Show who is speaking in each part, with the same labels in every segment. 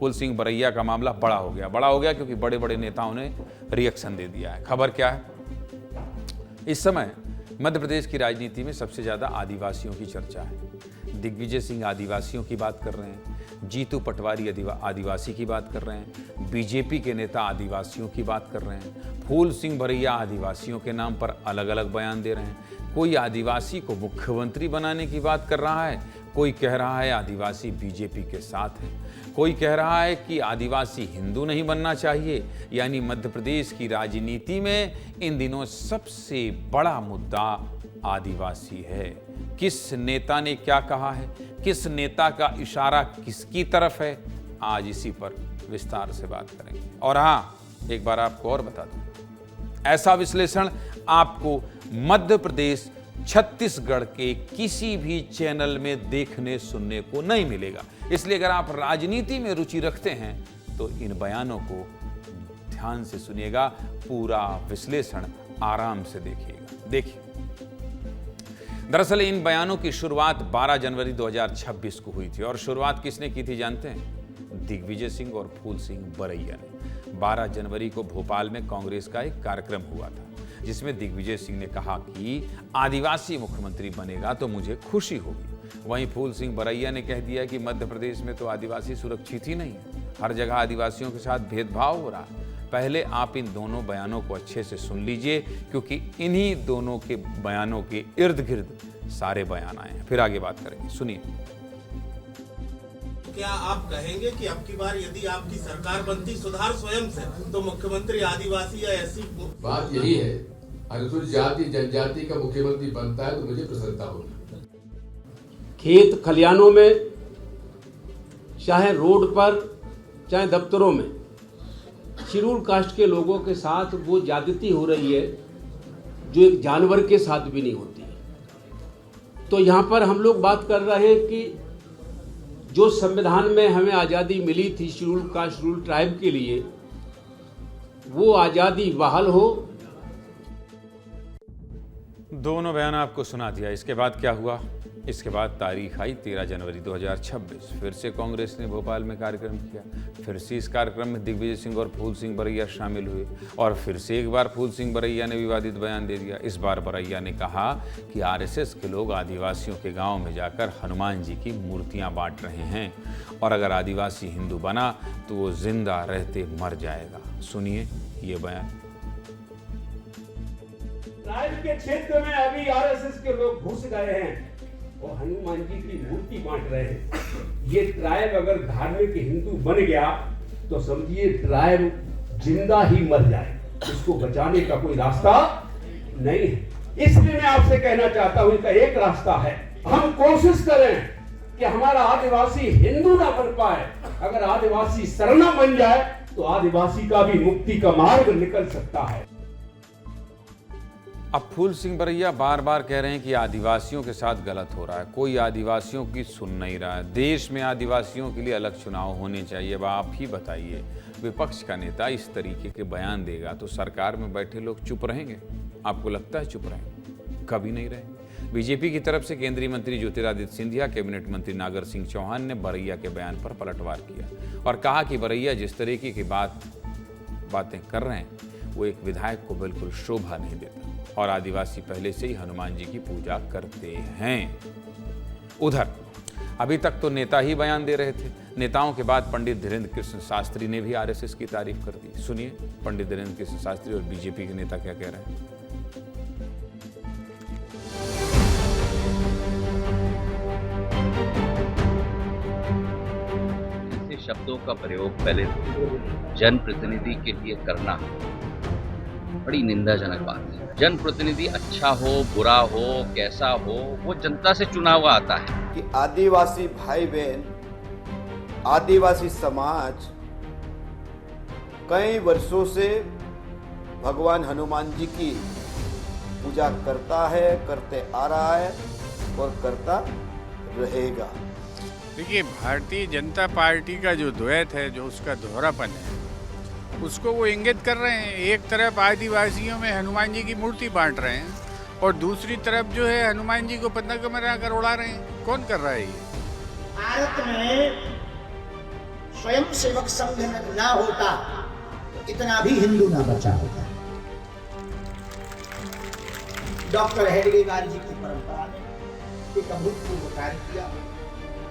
Speaker 1: फूल सिंह बरैया का मामला बड़ा हो गया क्योंकि बड़े बड़े नेताओं ने रिएक्शन दे दिया है। खबर क्या है? इस समय मध्य प्रदेश की राजनीति में सबसे ज्यादा आदिवासियों की चर्चा है। दिग्विजय सिंह आदिवासियों की बात कर रहे हैं, जीतू पटवारी आदिवासी की बात कर रहे हैं, बीजेपी के नेता आदिवासियों की बात कर रहे हैं, फूल सिंह बरैया आदिवासियों के नाम पर अलग अलग बयान दे रहे हैं। कोई आदिवासी को मुख्यमंत्री बनाने की बात कर रहा है, कोई कह रहा है आदिवासी बीजेपी के साथ है, कोई कह रहा है कि आदिवासी हिंदू नहीं बनना चाहिए। यानी मध्य प्रदेश की राजनीति में इन दिनों सबसे बड़ा मुद्दा आदिवासी है। किस नेता ने क्या कहा है, किस नेता का इशारा किसकी तरफ है, आज इसी पर विस्तार से बात करेंगे। और हाँ, एक बार आपको और बता दूं, ऐसा विश्लेषण आपको मध्य प्रदेश छत्तीसगढ़ के किसी भी चैनल में देखने सुनने को नहीं मिलेगा। इसलिए अगर आप राजनीति में रुचि रखते हैं तो इन बयानों को ध्यान से सुनिएगा, पूरा विश्लेषण आराम से देखिएगा। देखिए, दरअसल इन बयानों की शुरुआत 12 जनवरी 2026 को हुई थी और शुरुआत किसने की थी जानते हैं? दिग्विजय सिंह और फूल सिंह बरैया ने। 12 जनवरी को भोपाल में कांग्रेस का एक कार्यक्रम हुआ था जिसमें दिग्विजय सिंह ने कहा कि आदिवासी मुख्यमंत्री बनेगा तो मुझे खुशी होगी। वहीं फूल सिंह बरैया ने कह दिया कि मध्य प्रदेश में तो आदिवासी सुरक्षित ही नहीं है, हर जगह आदिवासियों के साथ भेदभाव हो रहा है। पहले आप इन दोनों बयानों को अच्छे से सुन लीजिए क्योंकि इन्हीं दोनों के बयानों के इर्द गिर्द सारे बयान आए हैं, फिर आगे बात करेंगे। सुनिए।
Speaker 2: क्या आप कहेंगे कि अब की बार यदि आपकी सरकार बनती सुधार स्वयं से तो मुख्यमंत्री आदिवासी या एससी?
Speaker 3: बात यही है, अनुसूचित जाति जनजाति का मुख्यमंत्री बनता है तो मुझे प्रसन्नता होगी।
Speaker 4: खेत खलियानों में, चाहे रोड पर, चाहे दफ्तरों में शेड्यूल कास्ट के लोगों के साथ वो ज्यादती हो रही है जो एक जानवर के साथ भी नहीं होती है। तो यहाँ पर हम लोग बात कर रहे हैं कि जो संविधान में हमें आज़ादी मिली थी शेड्यूल कास्ट शेड्यूल ट्राइब के लिए, वो आज़ादी बहाल हो।
Speaker 1: दोनों बयान आपको सुना दिया। इसके बाद क्या हुआ? इसके बाद तारीख आई 13 जनवरी 2026। फिर से कांग्रेस ने भोपाल में कार्यक्रम किया। फिर से इस कार्यक्रम में दिग्विजय सिंह और फूल सिंह बरैया शामिल हुए और फिर से एक बार फूल सिंह बरैया ने विवादित बयान दे दिया। इस बार बरैया ने कहा कि आरएसएस के लोग आदिवासियों के गांव में जाकर हनुमान जी की मूर्तियां बांट रहे हैं और अगर आदिवासी हिंदू बना तो वो जिंदा रहते मर जाएगा। सुनिए ये बयान।
Speaker 4: ट्राइब के क्षेत्र में अभी आरएसएस के लोग घुस गए हैं और हनुमान जी की मूर्ति बांट रहे हैं। ये ट्राइब अगर धार्मिक हिंदू बन गया तो समझिए ट्राइब जिंदा ही मर जाए, इसको बचाने का कोई रास्ता नहीं है। इसलिए मैं आपसे कहना चाहता हूं, इसका एक रास्ता है, हम कोशिश करें कि हमारा आदिवासी हिंदू ना बन पाए। अगर आदिवासी शरणा बन जाए तो आदिवासी का भी मुक्ति का मार्ग निकल सकता है।
Speaker 1: अब फूल सिंह बरैया बार बार कह रहे हैं कि आदिवासियों के साथ गलत हो रहा है, कोई आदिवासियों की सुन नहीं रहा है, देश में आदिवासियों के लिए अलग चुनाव होने चाहिए। अब आप ही बताइए, विपक्ष का नेता इस तरीके के बयान देगा तो सरकार में बैठे लोग चुप रहेंगे? आपको लगता है चुप रहेंगे? कभी नहीं रहेंगे। बीजेपी की तरफ से केंद्रीय मंत्री ज्योतिरादित्य सिंधिया, कैबिनेट मंत्री नागर सिंह चौहान ने बरैया के बयान पर पलटवार किया और कहा कि बरैया जिस तरीके की बातें कर रहे हैं वो एक विधायक को बिल्कुल शोभा नहीं देता और आदिवासी पहले से ही हनुमान जी की पूजा करते हैं। उधर अभी तक तो नेता ही बयान दे रहे थे। नेताओं के बाद पंडित धीरेन्द्र कृष्ण शास्त्री ने भी आरएसएस की तारीफ कर दी। सुनिए पंडित धीरेन्द्र कृष्ण शास्त्री और बीजेपी के नेता क्या कह रहे हैं।
Speaker 5: ऐसे शब्दों का प्रयोग पहले जनप्रतिनिधि के लिए करना बड़ी निंदाजनक बात है। जनप्रतिनिधि अच्छा हो बुरा हो कैसा हो वो जनता से चुना हुआ आता है।
Speaker 6: कि आदिवासी भाई बहन, आदिवासी समाज कई वर्षों से भगवान हनुमान जी की पूजा करता है, करते आ रहा है और करता रहेगा।
Speaker 7: देखिए, भारतीय जनता पार्टी का जो द्वैत है, जो उसका दोहरापन है, उसको वो इंगित कर रहे हैं। एक तरफ आदिवासियों में हनुमान जी की मूर्ति बांट रहे हैं और दूसरी तरफ जो है हनुमान जी को पतंग में कर उड़ा रहे हैं। कौन कर रहा है ये?
Speaker 2: भारत में
Speaker 8: स्वयं सेवक संघ ना होता तो इतना भी हिंदू ना बचा होता। डॉक्टर हेडगेवार जी की परंपरा ने एक अभूतपूर्व कार्य किया।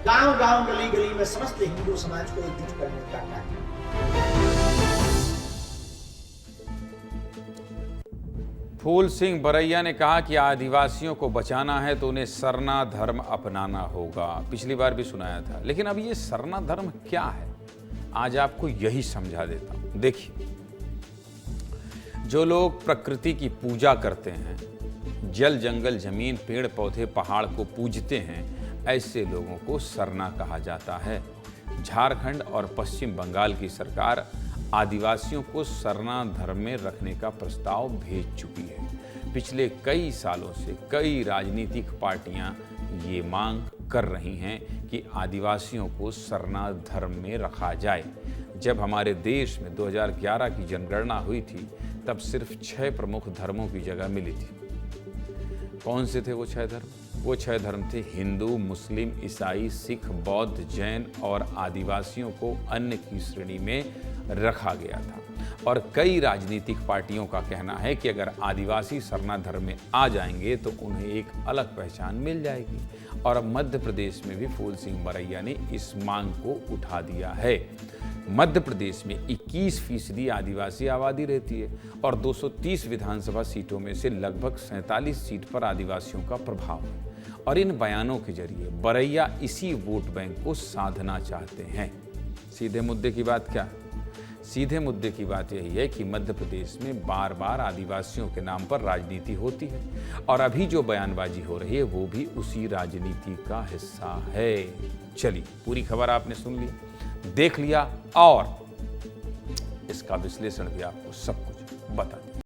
Speaker 8: गांव गांव गली गली में समस्त हिंदू समाज को एकजुट करने का कार्य।
Speaker 1: फूल सिंह बरैया ने कहा कि आदिवासियों को बचाना है तो उन्हें सरना धर्म अपनाना होगा। पिछली बार भी सुनाया था, लेकिन अब ये सरना धर्म क्या है, आज आपको यही समझा देता हूं। देखिए, जो लोग प्रकृति की पूजा करते हैं, जल जंगल जमीन पेड़ पौधे पहाड़ को पूजते हैं, ऐसे लोगों को सरना कहा जाता है। झारखंड और पश्चिम बंगाल की सरकार आदिवासियों को सरना धर्म में रखने का प्रस्ताव भेज चुकी है। पिछले कई सालों से कई राजनीतिक पार्टियां ये मांग कर रही हैं कि आदिवासियों को सरना धर्म में रखा जाए। जब हमारे देश में 2011 की जनगणना हुई थी, तब सिर्फ 6 प्रमुख धर्मों की जगह मिली थी। कौन से थे वो 6 धर्म? वो 6 धर्म थे हिंदू, मुस्लिम, ईसाई, सिख, बौद्ध, जैन और आदिवासियों को अन्य की श्रेणी में रखा गया था। और कई राजनीतिक पार्टियों का कहना है कि अगर आदिवासी सरना धर्म में आ जाएंगे तो उन्हें एक अलग पहचान मिल जाएगी। और अब मध्य प्रदेश में भी फूल सिंह बरैया ने इस मांग को उठा दिया है। मध्य प्रदेश में 21% आदिवासी आबादी रहती है और 230 विधानसभा सीटों में से लगभग 47 सीट पर आदिवासियों का प्रभाव है। और इन बयानों के जरिए बरैया इसी वोट बैंक को साधना चाहते हैं। सीधे मुद्दे की बात क्या है? सीधे मुद्दे की बात यही है कि मध्य प्रदेश में बार बार आदिवासियों के नाम पर राजनीति होती है और अभी जो बयानबाजी हो रही है वो भी उसी राजनीति का हिस्सा है। चलिए, पूरी खबर आपने सुन ली, देख लिया और इसका विश्लेषण भी आपको सब कुछ बता दिया।